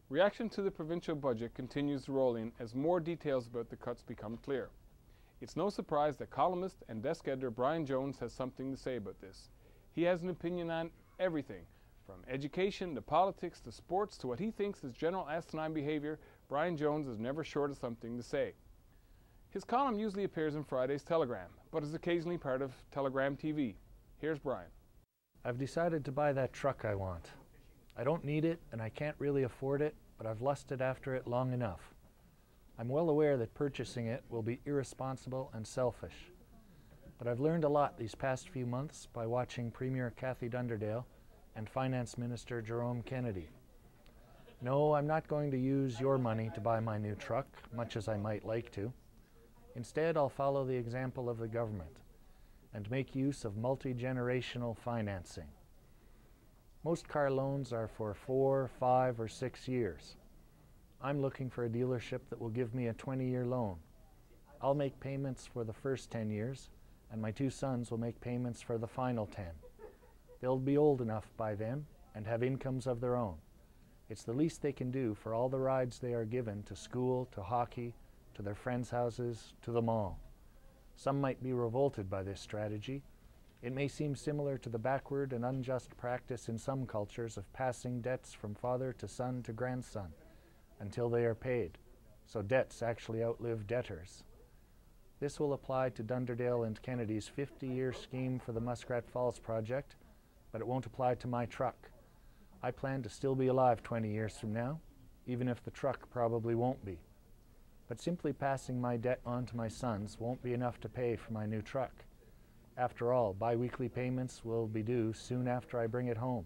Reaction to the provincial budget continues to roll in as more details about the cuts become clear. It's no surprise that columnist and desk editor Brian Jones has something to say about this. He has an opinion on everything, from education to politics to sports to what he thinks is general asinine behavior. Brian Jones is never short of something to say. His column usually appears in Friday's Telegram, but is occasionally part of Telegram TV. Here's Brian. I've decided to buy that truck I want. I don't need it and I can't really afford it, but I've lusted after it long enough. I'm well aware that purchasing it will be irresponsible and selfish. But I've learned a lot these past few months by watching Premier Kathy Dunderdale and Finance Minister Jerome Kennedy. No, I'm not going to use your money to buy my new truck, much as I might like to. Instead, I'll follow the example of the government and make use of multi-generational financing. Most car loans are for 4, 5, or 6 years. I'm looking for a dealership that will give me a 20-year loan. I'll make payments for the first 10 years, and my 2 sons will make payments for the final 10. They'll be old enough by then and have incomes of their own. It's the least they can do for all the rides they are given to school, to hockey, to their friends' houses, to the mall. Some might be revolted by this strategy. It may seem similar to the backward and unjust practice in some cultures of passing debts from father to son to grandson until they are paid, so debts actually outlive debtors. This will apply to Dunderdale and Kennedy's 50-year scheme for the Muskrat Falls project, but it won't apply to my truck. I plan to still be alive 20 years from now, even if the truck probably won't be. But simply passing my debt on to my sons won't be enough to pay for my new truck. After all, bi-weekly payments will be due soon after I bring it home.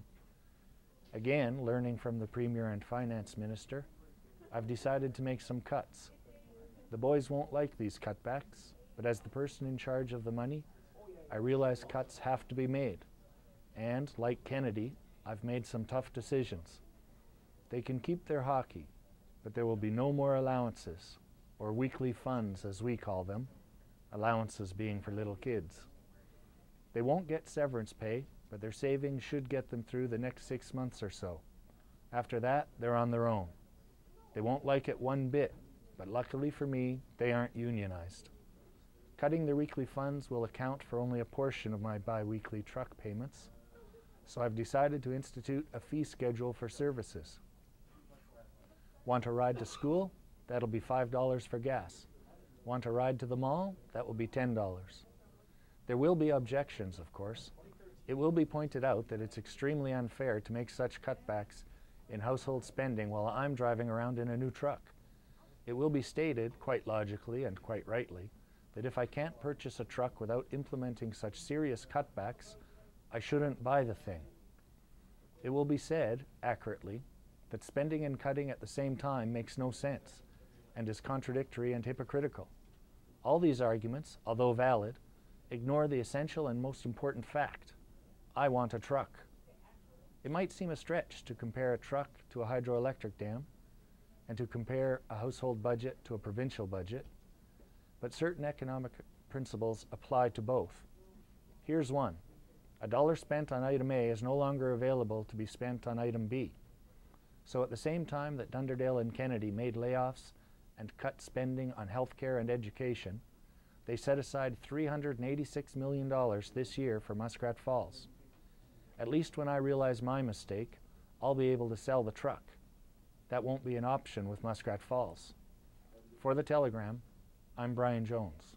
Again, learning from the Premier and Finance Minister, I've decided to make some cuts. The boys won't like these cutbacks, but as the person in charge of the money, I realize cuts have to be made. And, like Kennedy, I've made some tough decisions. They can keep their hockey, but there will be no more allowances, or weekly funds as we call them, allowances being for little kids. They won't get severance pay, but their savings should get them through the next 6 months or so. After that, they're on their own. They won't like it one bit, but luckily for me, they aren't unionized. Cutting their weekly funds will account for only a portion of my bi-weekly truck payments, so I've decided to institute a fee schedule for services. Want a ride to school? That'll be $5 for gas. Want a ride to the mall? That will be $10. There will be objections, of course. It will be pointed out that it's extremely unfair to make such cutbacks in household spending while I'm driving around in a new truck. It will be stated, quite logically and quite rightly, that if I can't purchase a truck without implementing such serious cutbacks, I shouldn't buy the thing. It will be said, accurately, that spending and cutting at the same time makes no sense and is contradictory and hypocritical. All these arguments, although valid, ignore the essential and most important fact. I want a truck. It might seem a stretch to compare a truck to a hydroelectric dam and to compare a household budget to a provincial budget, but certain economic principles apply to both. Here's one. A dollar spent on item A is no longer available to be spent on item B. So at the same time that Dunderdale and Kennedy made layoffs and cut spending on healthcare and education, they set aside $386 million this year for Muskrat Falls. At least when I realize my mistake, I'll be able to sell the truck. That won't be an option with Muskrat Falls. For the Telegram, I'm Brian Jones.